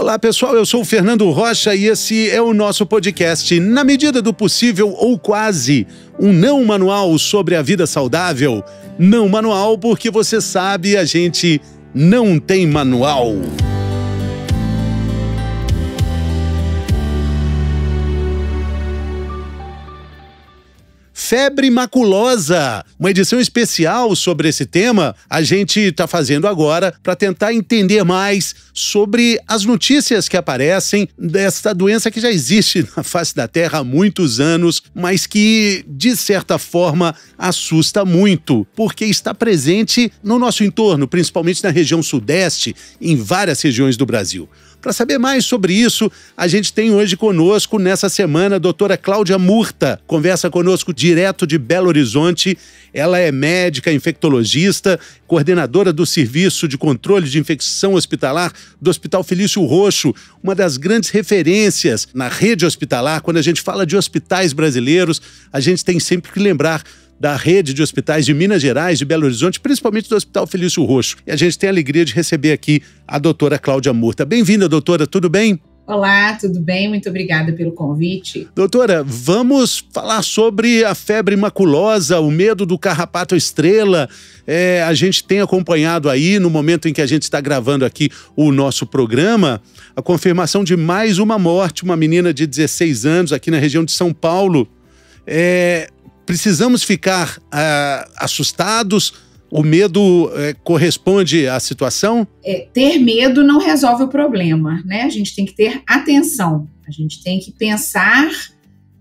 Olá pessoal, eu sou o Fernando Rocha e esse é o nosso podcast Na Medida do Possível ou Quase, um não manual sobre a vida saudável. Não manual porque você sabe, a gente não tem manual. Febre maculosa, uma edição especial sobre esse tema, a gente está fazendo agora para tentar entender mais sobre as notícias que aparecem dessa doença que já existe na face da Terra há muitos anos, mas que, de certa forma, assusta muito, porque está presente no nosso entorno, principalmente na região sudeste, em várias regiões do Brasil. Para saber mais sobre isso, a gente tem hoje conosco, nessa semana, a doutora Cláudia Murta. Conversa conosco direto de Belo Horizonte. Ela é médica, infectologista, coordenadora do Serviço de Controle de Infecção Hospitalar do Hospital Felício Roxo, uma das grandes referências na rede hospitalar. Quando a gente fala de hospitais brasileiros, a gente tem sempre que lembrar da rede de hospitais de Minas Gerais, de Belo Horizonte, principalmente do Hospital Felício Roxo. E a gente tem a alegria de receber aqui a doutora Cláudia Murta. Bem-vinda, doutora, tudo bem? Olá, tudo bem? Muito obrigada pelo convite. Doutora, vamos falar sobre a febre maculosa, o medo do carrapato estrela. A gente tem acompanhado aí, no momento em que a gente está gravando aqui o nosso programa, a confirmação de mais uma morte, uma menina de 16 anos aqui na região de São Paulo. Precisamos ficar assustados? O medo corresponde à situação? Ter medo não resolve o problema, né? A gente tem que ter atenção. A gente tem que pensar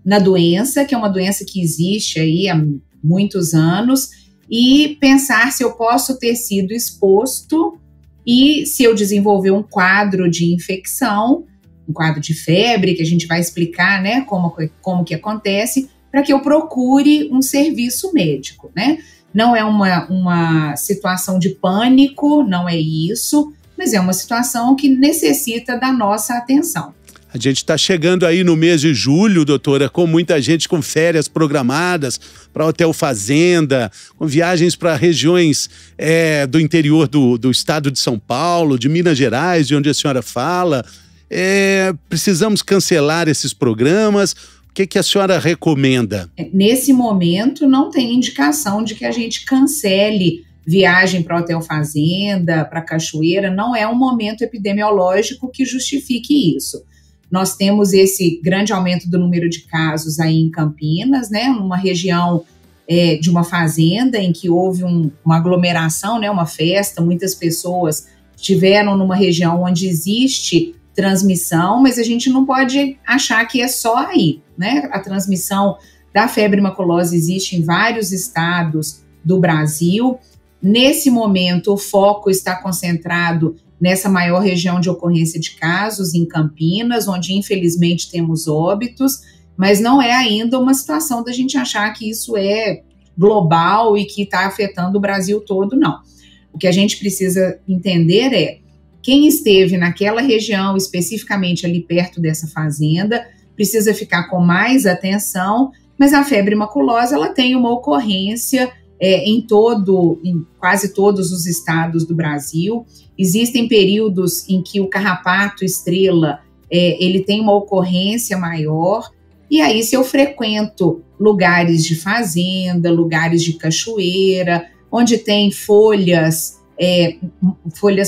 na doença, que é uma doença que existe aí há muitos anos, e pensar se eu posso ter sido exposto e se eu desenvolver um quadro de infecção, um quadro de febre, que a gente vai explicar, né, como que acontece, para que eu procure um serviço médico, né? Não é uma situação de pânico, não é isso, mas é uma situação que necessita da nossa atenção. A gente está chegando aí no mês de julho, doutora, com muita gente com férias programadas para hotel fazenda, com viagens para regiões do interior do estado de São Paulo, de Minas Gerais, de onde a senhora fala. Precisamos cancelar esses programas. O que a senhora recomenda? Nesse momento, não tem indicação de que a gente cancele viagem para hotel fazenda, para cachoeira. Não é um momento epidemiológico que justifique isso. Nós temos esse grande aumento do número de casos aí em Campinas, né, uma região de uma fazenda em que houve uma aglomeração, né, uma festa, muitas pessoas estiveram numa região onde existe transmissão, mas a gente não pode achar que é só aí, né? A transmissão da febre maculosa existe em vários estados do Brasil. Nesse momento, o foco está concentrado nessa maior região de ocorrência de casos, em Campinas, onde infelizmente temos óbitos, mas não é ainda uma situação da gente achar que isso é global e que está afetando o Brasil todo, não. O que a gente precisa entender é quem esteve naquela região, especificamente ali perto dessa fazenda, precisa ficar com mais atenção, mas a febre maculosa ela tem uma ocorrência em quase todos os estados do Brasil. Existem períodos em que o carrapato estrela ele tem uma ocorrência maior, e aí se eu frequento lugares de fazenda, lugares de cachoeira, onde tem folhas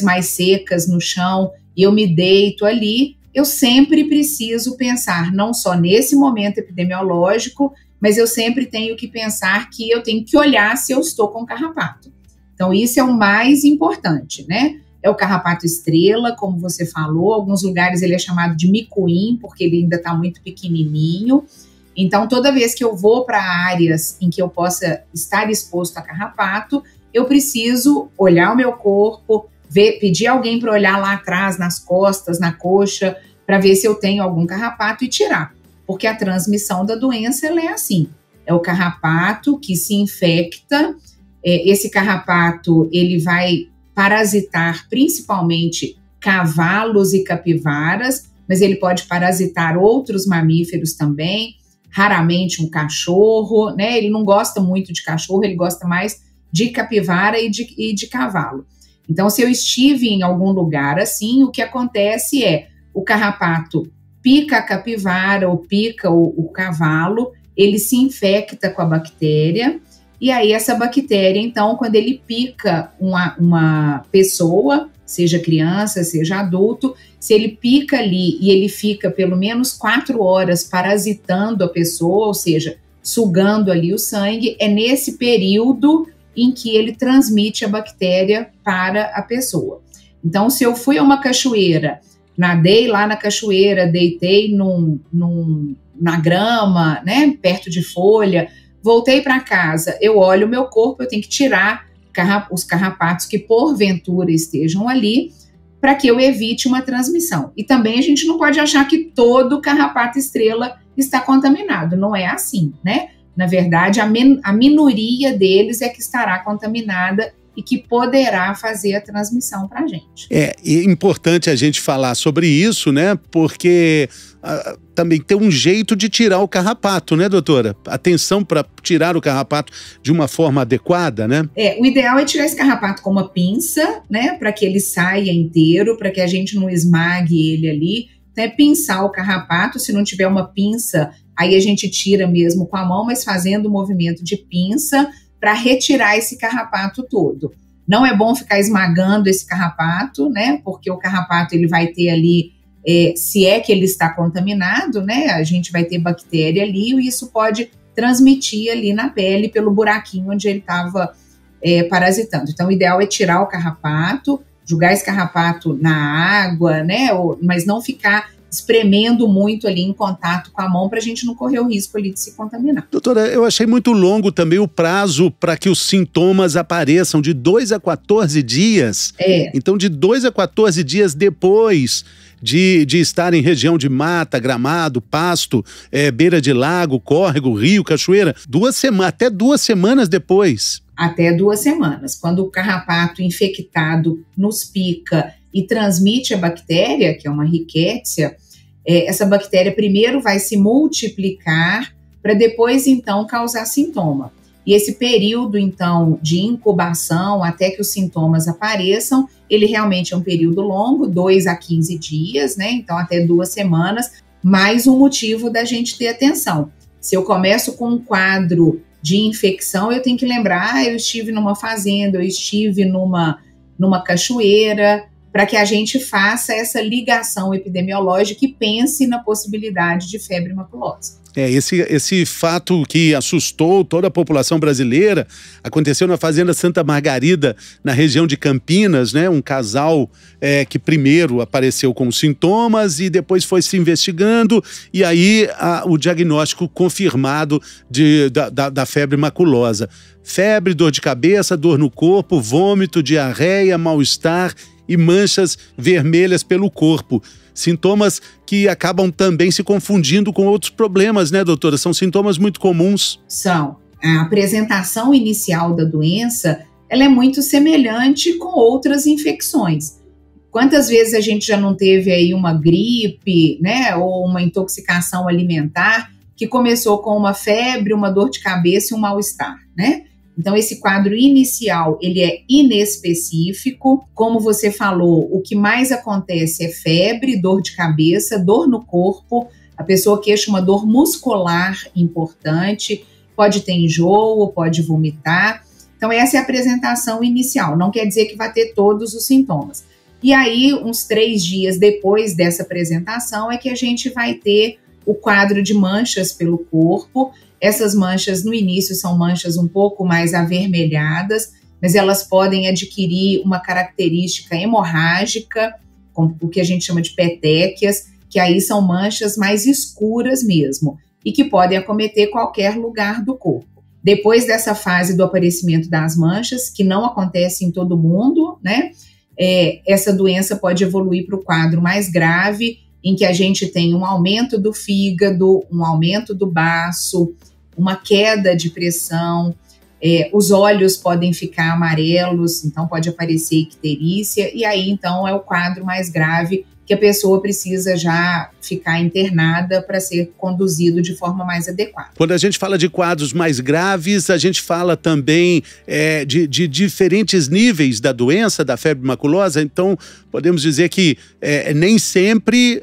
mais secas no chão, e eu me deito ali, eu sempre preciso pensar, não só nesse momento epidemiológico, mas eu sempre tenho que pensar que eu tenho que olhar se eu estou com carrapato. Então, isso é o mais importante, né? É o carrapato estrela, como você falou, alguns lugares ele é chamado de micuim, porque ele ainda está muito pequenininho. Então, toda vez que eu vou para áreas em que eu possa estar exposto a carrapato, eu preciso olhar o meu corpo, pedir alguém para olhar lá atrás, nas costas, na coxa, para ver se eu tenho algum carrapato e tirar. Porque a transmissão da doença ela é assim. É o carrapato que se infecta, esse carrapato ele vai parasitar principalmente cavalos e capivaras, mas ele pode parasitar outros mamíferos também, raramente um cachorro, né? Ele não gosta muito de cachorro, ele gosta mais de capivara e de cavalo. Então, se eu estive em algum lugar assim, o que acontece é o carrapato pica a capivara ou pica o cavalo, ele se infecta com a bactéria, e aí essa bactéria, então, quando ele pica uma pessoa, seja criança, seja adulto, se ele pica ali e ele fica pelo menos 4 horas parasitando a pessoa, ou seja, sugando ali o sangue, é nesse período em que ele transmite a bactéria para a pessoa. Então, se eu fui a uma cachoeira, nadei lá na cachoeira, deitei na grama, né, perto de folha, voltei para casa, eu olho o meu corpo, eu tenho que tirar os carrapatos que porventura estejam ali, para que eu evite uma transmissão. E também a gente não pode achar que todo carrapato estrela está contaminado, não é assim, né? Na verdade, a minoria deles é que estará contaminada e que poderá fazer a transmissão para a gente. É importante a gente falar sobre isso, né? Porque também tem um jeito de tirar o carrapato, né, doutora? Atenção para tirar o carrapato de uma forma adequada, né? O ideal é tirar esse carrapato com uma pinça, né? Para que ele saia inteiro, para que a gente não esmague ele ali. Então, é pinçar o carrapato. Se não tiver uma pinça, aí a gente tira mesmo com a mão, mas fazendo o movimento de pinça para retirar esse carrapato todo. Não é bom ficar esmagando esse carrapato, né? Porque o carrapato ele vai ter ali, se é que ele está contaminado, né? A gente vai ter bactéria ali e isso pode transmitir ali na pele pelo buraquinho onde ele estava parasitando. Então, o ideal é tirar o carrapato, jogar esse carrapato na água, né? Mas não ficar espremendo muito ali em contato com a mão para a gente não correr o risco ali de se contaminar. Doutora, eu achei muito longo também o prazo para que os sintomas apareçam, de 2 a 14 dias. Então, de 2 a 14 dias depois de estar em região de mata, gramado, pasto, beira de lago, córrego, rio, cachoeira, até 2 semanas depois. Até 2 semanas. Quando o carrapato infectado nos pica e transmite a bactéria, que é uma rickettsia, essa bactéria primeiro vai se multiplicar para depois, então, causar sintoma. E esse período, então, de incubação até que os sintomas apareçam, ele realmente é um período longo, 2 a 15 dias, né? Então, até 2 semanas, mais um motivo da gente ter atenção. Se eu começo com um quadro de infecção, eu tenho que lembrar, eu estive numa fazenda, eu estive numa cachoeira, para que a gente faça essa ligação epidemiológica e pense na possibilidade de febre maculosa. Esse fato que assustou toda a população brasileira aconteceu na Fazenda Santa Margarida, na região de Campinas, né? Um casal que primeiro apareceu com sintomas e depois foi se investigando e aí o diagnóstico confirmado da febre maculosa. Febre, dor de cabeça, dor no corpo, vômito, diarreia, mal-estar e manchas vermelhas pelo corpo. Sintomas que acabam também se confundindo com outros problemas, né, doutora? São sintomas muito comuns. São. A apresentação inicial da doença, ela é muito semelhante com outras infecções. Quantas vezes a gente já não teve aí uma gripe, né, ou uma intoxicação alimentar que começou com uma febre, uma dor de cabeça e um mal-estar, né? Então, esse quadro inicial, ele é inespecífico. Como você falou, o que mais acontece é febre, dor de cabeça, dor no corpo. A pessoa queixa uma dor muscular importante, pode ter enjoo, pode vomitar. Então, essa é a apresentação inicial. Não quer dizer que vai ter todos os sintomas. E aí, uns 3 dias depois dessa apresentação, é que a gente vai ter o quadro de manchas pelo corpo. Essas manchas, no início, são manchas um pouco mais avermelhadas, mas elas podem adquirir uma característica hemorrágica, o que a gente chama de petequias, que aí são manchas mais escuras mesmo, e que podem acometer qualquer lugar do corpo. Depois dessa fase do aparecimento das manchas, que não acontece em todo mundo, né? Essa doença pode evoluir para o quadro mais grave, em que a gente tem um aumento do fígado, um aumento do baço, uma queda de pressão, os olhos podem ficar amarelos, então pode aparecer icterícia, e aí então é o quadro mais grave, que a pessoa precisa já ficar internada para ser conduzido de forma mais adequada. Quando a gente fala de quadros mais graves, a gente fala também de diferentes níveis da doença, da febre maculosa. Então, podemos dizer que nem sempre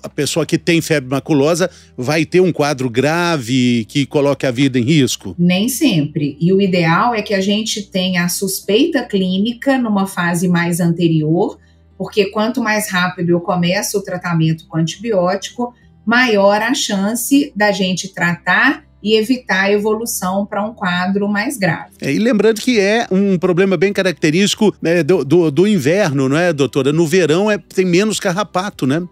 a pessoa que tem febre maculosa vai ter um quadro grave que coloque a vida em risco? Nem sempre. E o ideal é que a gente tenha a suspeita clínica numa fase mais anterior, porque quanto mais rápido eu começo o tratamento com antibiótico, maior a chance da gente tratar e evitar a evolução para um quadro mais grave. E lembrando que é um problema bem característico, né, do inverno, não é, doutora? No verão tem menos carrapato, né?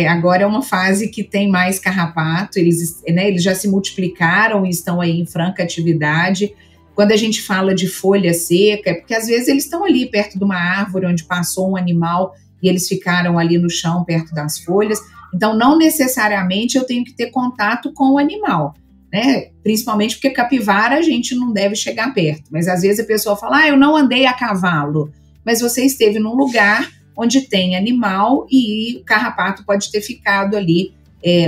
Agora é uma fase que tem mais carrapato, eles já se multiplicaram e estão aí em franca atividade. Quando a gente fala de folha seca, é porque às vezes eles estão ali perto de uma árvore onde passou um animal e eles ficaram ali no chão perto das folhas. Então, não necessariamente eu tenho que ter contato com o animal, né? Principalmente porque capivara a gente não deve chegar perto. Mas às vezes a pessoa fala, eu não andei a cavalo. Mas você esteve num lugar onde tem animal e o carrapato pode ter ficado ali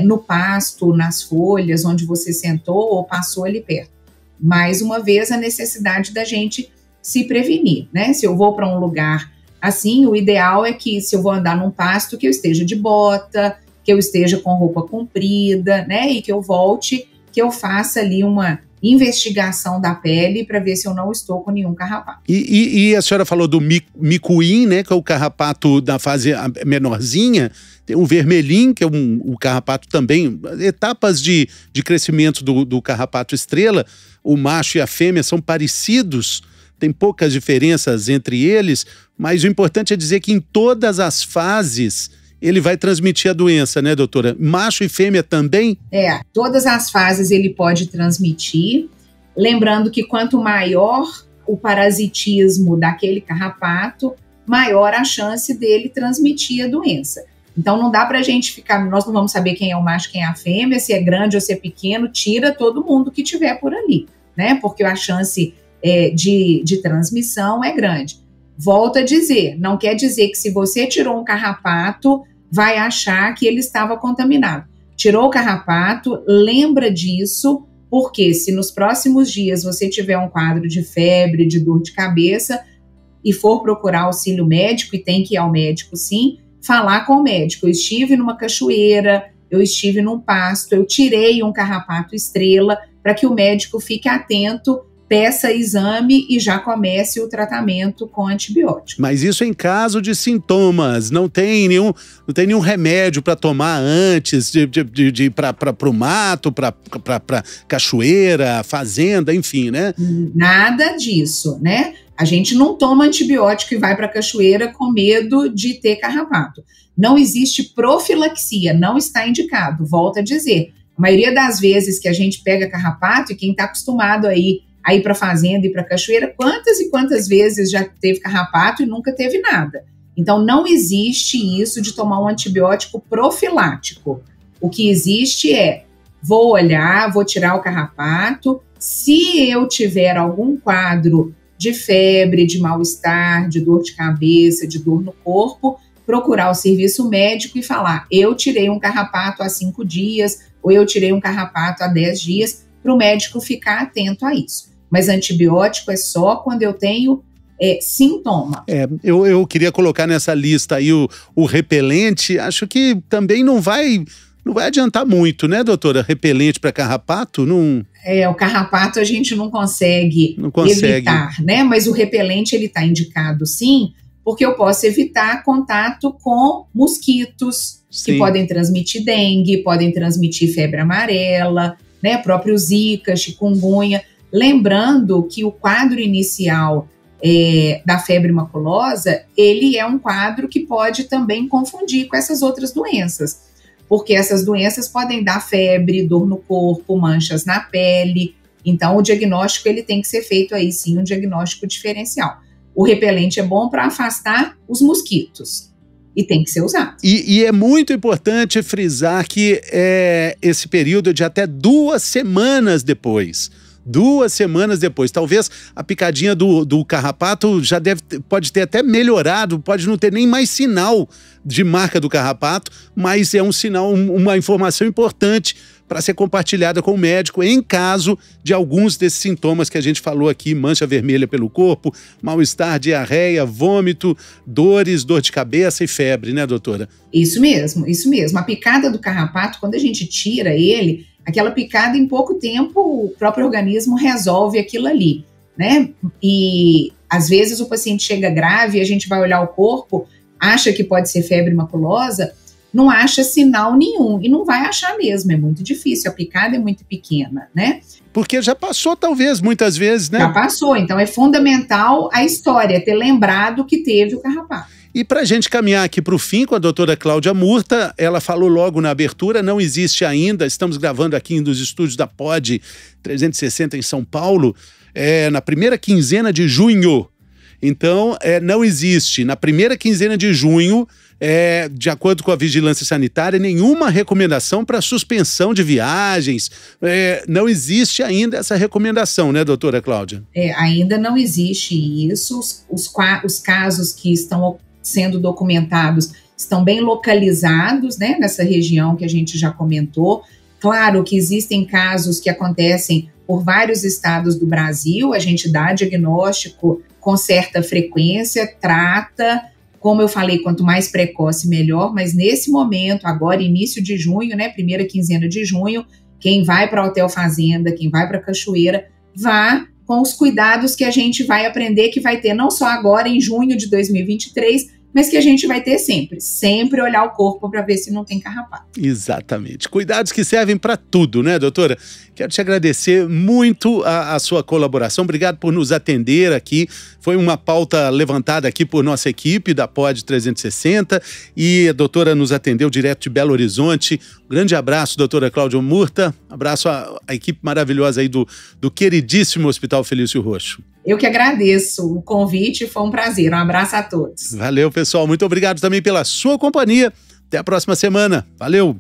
no pasto, nas folhas, onde você sentou ou passou ali perto. Mais uma vez, a necessidade da gente se prevenir, né? Se eu vou para um lugar assim, o ideal é que, se eu vou andar num pasto, que eu esteja de bota, que eu esteja com roupa comprida, né? E que eu volte, que eu faça ali uma investigação da pele para ver se eu não estou com nenhum carrapato. E a senhora falou do micuim, né? Que é o carrapato da fase menorzinha. Tem um vermelhinho, que é o carrapato também. Etapas de crescimento do carrapato estrela. O macho e a fêmea são parecidos. Tem poucas diferenças entre eles, mas o importante é dizer que em todas as fases ele vai transmitir a doença, né, doutora? Macho e fêmea também? Todas as fases ele pode transmitir. Lembrando que quanto maior o parasitismo daquele carrapato, maior a chance dele transmitir a doença. Então não dá pra gente ficar, nós não vamos saber quem é o macho, quem é a fêmea, se é grande ou se é pequeno, tira todo mundo que tiver por ali, né? Porque a chance de transmissão é grande. Volto a dizer, não quer dizer que se você tirou um carrapato, vai achar que ele estava contaminado. Tirou o carrapato, lembra disso, porque se nos próximos dias você tiver um quadro de febre, de dor de cabeça, e for procurar auxílio médico, e tem que ir ao médico sim, falar com o médico. Eu estive numa cachoeira, eu estive num pasto, eu tirei um carrapato estrela, para que o médico fique atento, peça exame e já comece o tratamento com antibiótico. Mas isso em caso de sintomas, não tem nenhum remédio para tomar antes de ir para o mato, para cachoeira, fazenda, enfim, né? Nada disso, né? A gente não toma antibiótico e vai para a cachoeira com medo de ter carrapato. Não existe profilaxia, não está indicado, volto a dizer. A maioria das vezes que a gente pega carrapato, e quem está acostumado a ir para a fazenda e para a cachoeira, quantas e quantas vezes já teve carrapato e nunca teve nada. Então, não existe isso de tomar um antibiótico profilático. O que existe vou olhar, vou tirar o carrapato. Se eu tiver algum quadro de febre, de mal-estar, de dor de cabeça, de dor no corpo, procurar o serviço médico e falar, eu tirei um carrapato há 5 dias, ou eu tirei um carrapato há 10 dias, para o médico ficar atento a isso. Mas antibiótico é só quando eu tenho sintoma. Eu queria colocar nessa lista aí o repelente. Acho que também não vai adiantar muito, né, doutora? Repelente para carrapato, não... O carrapato a gente não consegue evitar, né? Mas o repelente, ele está indicado sim, porque eu posso evitar contato com mosquitos, sim, que podem transmitir dengue, podem transmitir febre amarela, né? Próprio zika, chikungunya. Lembrando que o quadro inicial da febre maculosa, ele é um quadro que pode também confundir com essas outras doenças, porque essas doenças podem dar febre, dor no corpo, manchas na pele. Então, o diagnóstico ele tem que ser feito aí sim, um diagnóstico diferencial. O repelente é bom para afastar os mosquitos e tem que ser usado. E é muito importante frisar que esse período é de até 2 semanas depois. 2 semanas depois. Talvez a picadinha do carrapato já pode ter até melhorado, pode não ter nem mais sinal de marca do carrapato, mas é um sinal, uma informação importante para ser compartilhada com o médico em caso de alguns desses sintomas que a gente falou aqui: mancha vermelha pelo corpo, mal-estar, diarreia, vômito, dores, dor de cabeça e febre, né, doutora? Isso mesmo, isso mesmo. A picada do carrapato, quando a gente tira ele, aquela picada, em pouco tempo, o próprio organismo resolve aquilo ali, né? E às vezes o paciente chega grave e a gente vai olhar o corpo, acha que pode ser febre maculosa, não acha sinal nenhum, e não vai achar mesmo, é muito difícil, a picada é muito pequena, né? Porque já passou, talvez, muitas vezes, né? Já passou, então é fundamental a história, ter lembrado que teve o carrapato. E para a gente caminhar aqui para o fim com a doutora Cláudia Murta, ela falou logo na abertura, não existe ainda, estamos gravando aqui nos estúdios da POD 360 em São Paulo, na primeira quinzena de junho. Então, não existe, na primeira quinzena de junho, de acordo com a Vigilância Sanitária, nenhuma recomendação para suspensão de viagens. Não existe ainda essa recomendação, né, doutora Cláudia? Ainda não existe isso. Os casos que estão sendo documentados estão bem localizados, né, nessa região que a gente já comentou. Claro que existem casos que acontecem por vários estados do Brasil, a gente dá diagnóstico com certa frequência, trata. Como eu falei, quanto mais precoce, melhor, mas nesse momento, agora, início de junho, né, primeira quinzena de junho, quem vai para Hotel Fazenda, quem vai para Cachoeira, vá com os cuidados que a gente vai aprender, que vai ter não só agora, em junho de 2023, mas que a gente vai ter sempre olhar o corpo para ver se não tem carrapato. Exatamente. Cuidados que servem para tudo, né, doutora? Quero te agradecer muito a sua colaboração. Obrigado por nos atender aqui. Foi uma pauta levantada aqui por nossa equipe da POD 360 e a doutora nos atendeu direto de Belo Horizonte. Um grande abraço, doutora Cláudia Murta. Abraço à equipe maravilhosa aí do queridíssimo Hospital Felício Roxo. Eu que agradeço o convite, foi um prazer. Um abraço a todos. Valeu, pessoal. Muito obrigado também pela sua companhia. Até a próxima semana. Valeu!